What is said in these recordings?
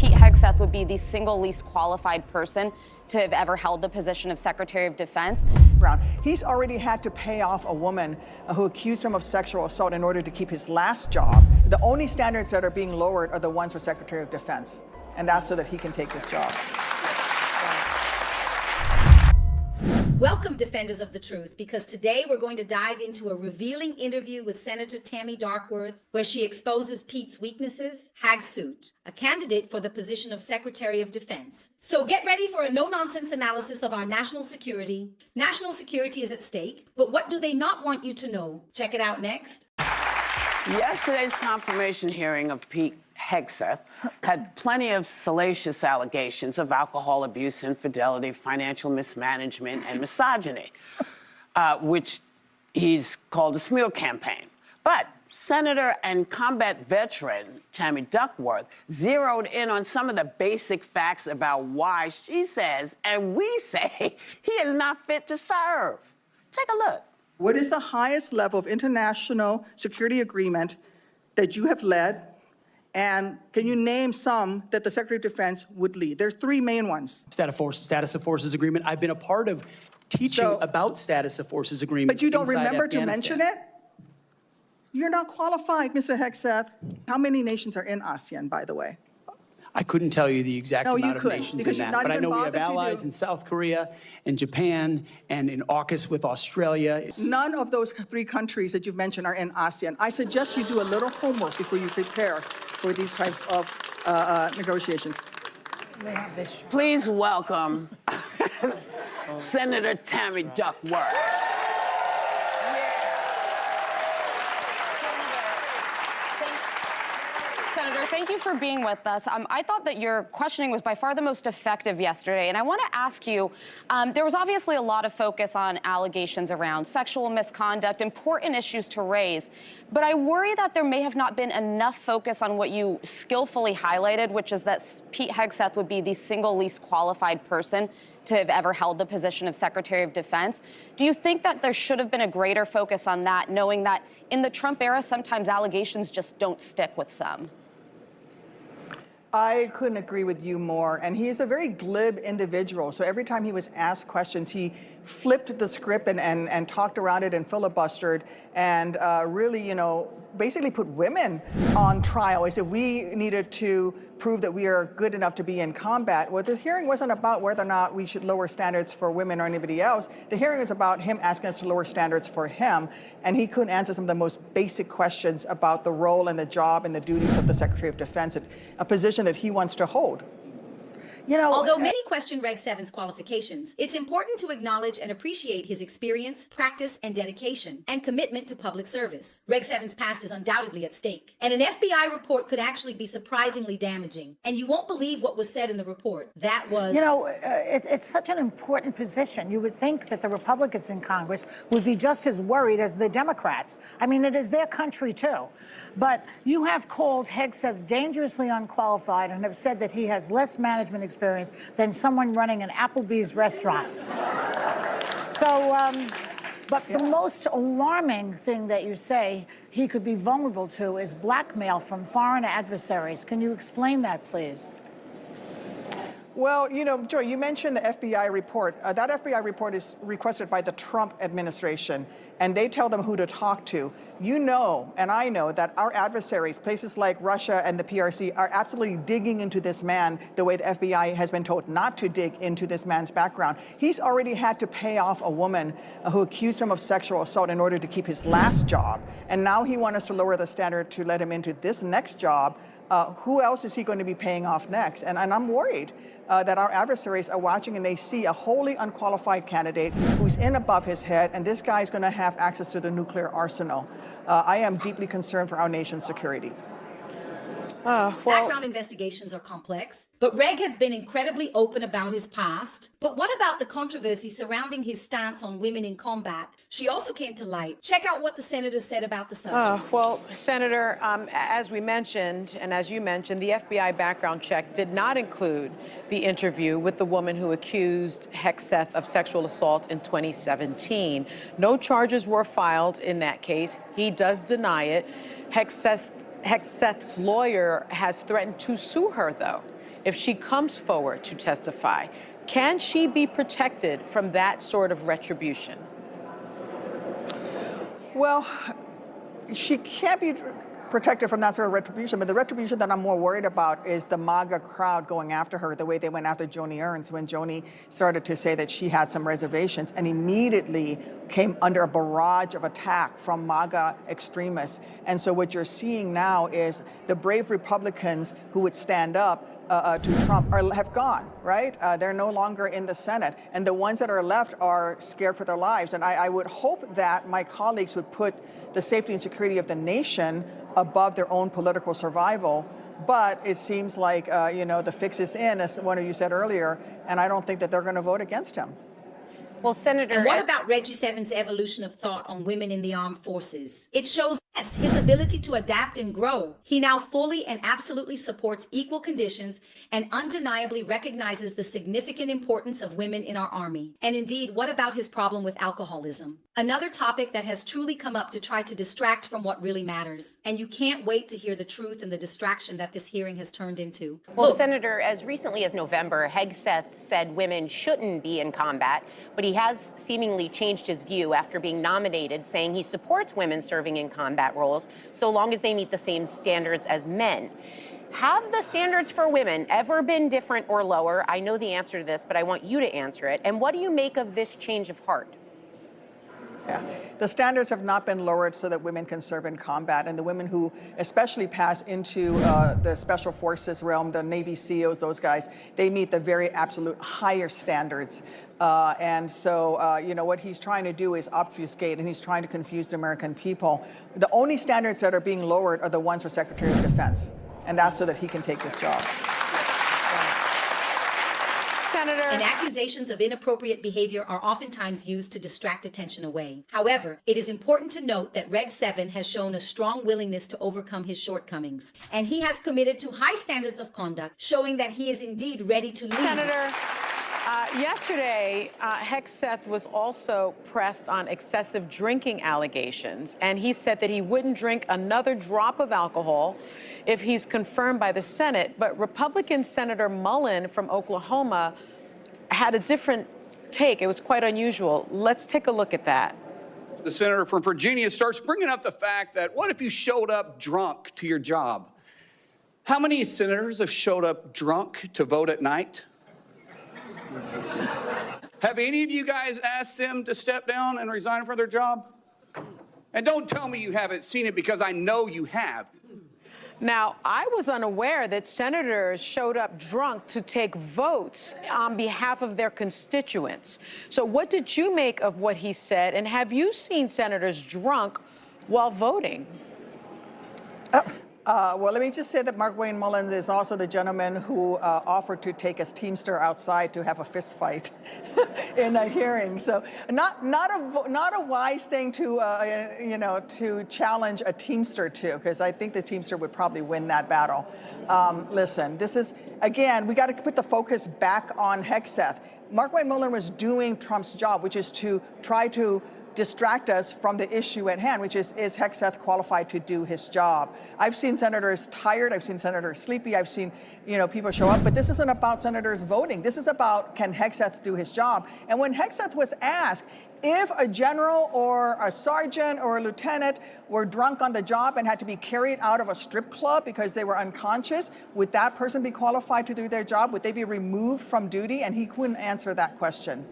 Pete Hegseth would be the single least qualified person to have ever held the position of Secretary of Defense. He's already had to pay off a woman who accused him of sexual assault in order to keep his last job. The only standards that are being lowered are the ones for Secretary of Defense, and that's so that he can take this job. Welcome, defenders of the truth, because today we're going to dive into a revealing interview with Senator Tammy Duckworth, where she exposes Pete's weaknesses. Hegseth, a candidate for the position of Secretary of Defense. So get ready for a no-nonsense analysis of our national security. National security is at stake, but what do they not want you to know? Check it out next. Yesterday's confirmation hearing of Pete Hegseth had plenty of salacious allegations of alcohol abuse, infidelity, financial mismanagement, and misogyny, which he's called a smear campaign. But Senator and combat veteran Tammy Duckworth zeroed in on some of the basic facts about why she says, and we say, he is not fit to serve. Take a look. What is the highest level of international security agreement that you have led? And can you name some that the Secretary of Defense would lead? There's three main ones. Status of Forces Agreement. I've been a part of teaching about Status of Forces Agreements. But you don't remember to mention it? You're not qualified, Mr. Hegseth. How many nations are in ASEAN, by the way? I couldn't tell you the exact amount of nations in that, but I know we have allies in South Korea and Japan and in AUKUS with Australia. None of those three countries that you've mentioned are in ASEAN. I suggest you do a little homework before you prepare for these types of negotiations. Please welcome Senator Tammy Duckworth. Senator, thank you for being with us. I thought that your questioning was by far the most effective yesterday, and I want to ask you, there was obviously a lot of focus on allegations around sexual misconduct, important issues to raise, but I worry that there may have not been enough focus on what you skillfully highlighted, which is that Pete Hegseth would be the single least qualified person to have ever held the position of Secretary of Defense. Do you think that there should have been a greater focus on that, knowing that in the Trump era, sometimes allegations just don't stick with some? I couldn't agree with you more. And he is a very glib individual. So every time he was asked questions, he flipped the script and talked around it and filibustered and really, you know, basically put women on trial as if we needed to prove that we are good enough to be in combat. Well, the hearing wasn't about whether or not we should lower standards for women or anybody else. The hearing was about him asking us to lower standards for him, and he couldn't answer some of the most basic questions about the role and the job and the duties of the Secretary of Defense, a position that he wants to hold. You know, although many question Reg 7's qualifications, it's important to acknowledge and appreciate his experience, practice, and dedication, and commitment to public service. Reg 7's past is undoubtedly at stake, and an FBI report could actually be surprisingly damaging. And you won't believe what was said in the report. That was... You know, it's such an important position. You would think that the Republicans in Congress would be just as worried as the Democrats. I mean, it is their country, too. But you have called Hegseth dangerously unqualified and have said that he has less management experience than someone running an Applebee's restaurant. So, but the most alarming thing that you say he could be vulnerable to is blackmail from foreign adversaries. Can you explain that, please? Well, you know, Joy, you mentioned the FBI report. That FBI report is requested by the Trump administration, and they tell them who to talk to. You know, and I know, that our adversaries, places like Russia and the PRC, are absolutely digging into this man the way the FBI has been told not to dig into this man's background. He's already had to pay off a woman who accused him of sexual assault in order to keep his last job. And now he wants us to lower the standard to let him into this next job. Who else is he going to be paying off next? And I'm worried that our adversaries are watching and they see a wholly unqualified candidate who's in above his head, and this guy's going to have access to the nuclear arsenal. I am deeply concerned for our nation's security. Background investigations are complex, but Reg has been incredibly open about his past. But what about the controversy surrounding his stance on women in combat? She also came to light. Check out what the senator said about the subject. Well, Senator, as we mentioned, and as you mentioned, the FBI background check did not include the interview with the woman who accused Hegseth of sexual assault in 2017. No charges were filed in that case. He does deny it. Hegseth's lawyer has threatened to sue her, though. if she comes forward to testify, can she be protected from that sort of retribution? Well, she can't be protected from that sort of retribution, but the retribution that I'm more worried about is the MAGA crowd going after her the way they went after Joni Ernst when Joni started to say that she had some reservations and immediately came under a barrage of attack from MAGA extremists. And so what you're seeing now is the brave Republicans who would stand up to Trump have gone, right? They're no longer in the Senate. And the ones that are left are scared for their lives. And I would hope that my colleagues would put the safety and security of the nation above their own political survival. But it seems like, the fix is in, as one of you said earlier, and I don't think that they're going to vote against him. Well, Senator... And what about Reggie Seven's evolution of thought on women in the armed forces? It shows us his ability to adapt and grow. He now fully and absolutely supports equal conditions and undeniably recognizes the significant importance of women in our Army. And indeed, what about his problem with alcoholism? Another topic that has truly come up to try to distract from what really matters. And you can't wait to hear the truth and the distraction that this hearing has turned into. Well, Senator, as recently as November, Hegseth said women shouldn't be in combat, but he has seemingly changed his view after being nominated, saying he supports women serving in combat roles so long as they meet the same standards as men. Have the standards for women ever been different or lower? I know the answer to this, but I want you to answer it. And what do you make of this change of heart? Yeah. The standards have not been lowered so that women can serve in combat. And the women who especially pass into the special forces realm, the Navy SEALs, those guys, they meet the very absolute higher standards. And so, what he's trying to do is obfuscate, and he's trying to confuse the American people. The only standards that are being lowered are the ones for Secretary of Defense. And that's so that he can take this job. Senator. And accusations of inappropriate behavior are oftentimes used to distract attention away. However, it is important to note that Reg 7 has shown a strong willingness to overcome his shortcomings. And he has committed to high standards of conduct, showing that he is indeed ready to lead. Senator, yesterday, Hegseth was also pressed on excessive drinking allegations, and he said that he wouldn't drink another drop of alcohol if he's confirmed by the Senate. But Republican Senator Mullen from Oklahoma had a different take. It was quite unusual. Let's take a look at that. The senator from Virginia starts bringing up the fact that what if you showed up drunk to your job? How many senators have showed up drunk to vote at night? Have any of you guys asked them to step down and resign from their job? And don't tell me you haven't seen it, because I know you have. Now, I was unaware that senators showed up drunk to take votes on behalf of their constituents. So what did you make of what he said? And have you seen senators drunk while voting? Well, let me just say that Mark Wayne Mullins is also the gentleman who offered to take his Teamster outside to have a fist fight in a hearing. So not a wise thing to to challenge a Teamster to, because I think the Teamster would probably win that battle. Listen, this is, again, we got to put the focus back on Hegseth. Mark Wayne Mullins was doing Trump's job, which is to try to distract us from the issue at hand, which is Hegseth qualified to do his job? I've seen senators tired. I've seen senators sleepy. I've seen, people show up. But this isn't about senators voting. This is about, can Hegseth do his job? And when Hegseth was asked if a general or a sergeant or a lieutenant were drunk on the job and had to be carried out of a strip club because they were unconscious, would that person be qualified to do their job? Would they be removed from duty? And he couldn't answer that question.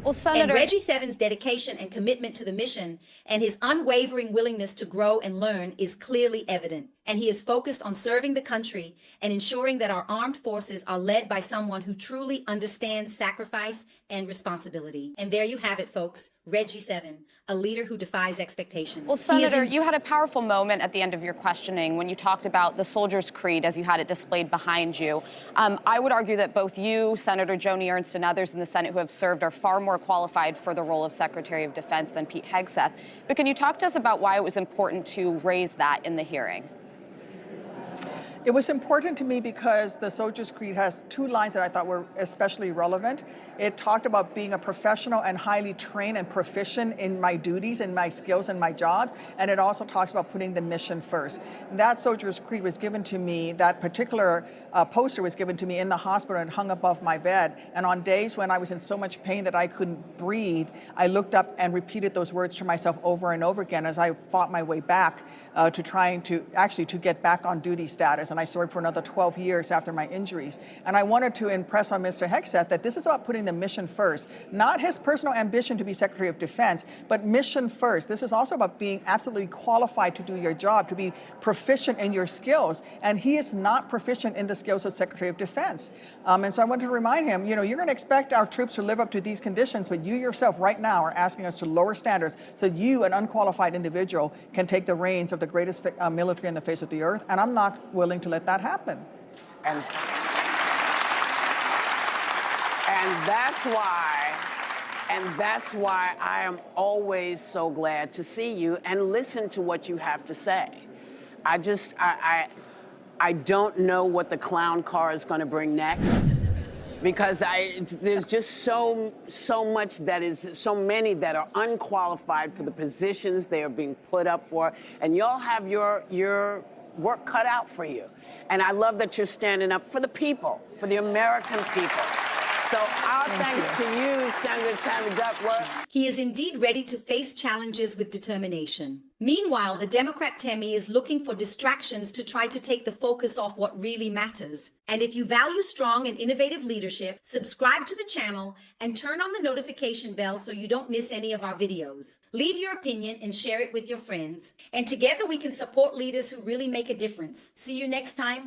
Well, Senator... And Reggie Seven's dedication and commitment to the mission and his unwavering willingness to grow and learn is clearly evident. And he is focused on serving the country and ensuring that our armed forces are led by someone who truly understands sacrifice and responsibility. And there you have it, folks. Reggie Seven, a leader who defies expectations. Well, Senator, you had a powerful moment at the end of your questioning when you talked about the soldier's creed as you had it displayed behind you. I would argue that both you, Senator Joni Ernst, and others in the Senate who have served are far more qualified for the role of Secretary of Defense than Pete Hegseth. But can you talk to us about why it was important to raise that in the hearing? It was important to me because the Soldier's Creed has two lines that I thought were especially relevant. It talked about being a professional and highly trained and proficient in my duties and my skills and my jobs. And it also talks about putting the mission first. And that Soldier's Creed was given to me, that particular poster was given to me in the hospital and hung above my bed. And on days when I was in so much pain that I couldn't breathe, I looked up and repeated those words to myself over and over again as I fought my way back to trying to get back on duty status. And I served for another 12 years after my injuries. And I wanted to impress on Mr. Hegseth that this is about putting the mission first, not his personal ambition to be Secretary of Defense, but mission first. This is also about being absolutely qualified to do your job, to be proficient in your skills. And he is not proficient in the skills of Secretary of Defense. And so I wanted to remind him, you're going to expect our troops to live up to these conditions, but you yourself right now are asking us to lower standards so you, an unqualified individual, can take the reins of the greatest military in the face of the earth. And I'm not willing to let that happen. And that's why I am always so glad to see you and listen to what you have to say. I don't know what the clown car is going to bring next, because there's just so much that is, so many that are unqualified for the positions they are being put up for, and y'all have your work cut out for you. And I love that you're standing up for the people, for the American people. So our thanks to you, Senator Tammy Duckworth. He is indeed ready to face challenges with determination. Meanwhile, the Democrat Tammy is looking for distractions to try to take the focus off what really matters. And if you value strong and innovative leadership, subscribe to the channel and turn on the notification bell so you don't miss any of our videos. Leave your opinion and share it with your friends. And together we can support leaders who really make a difference. See you next time.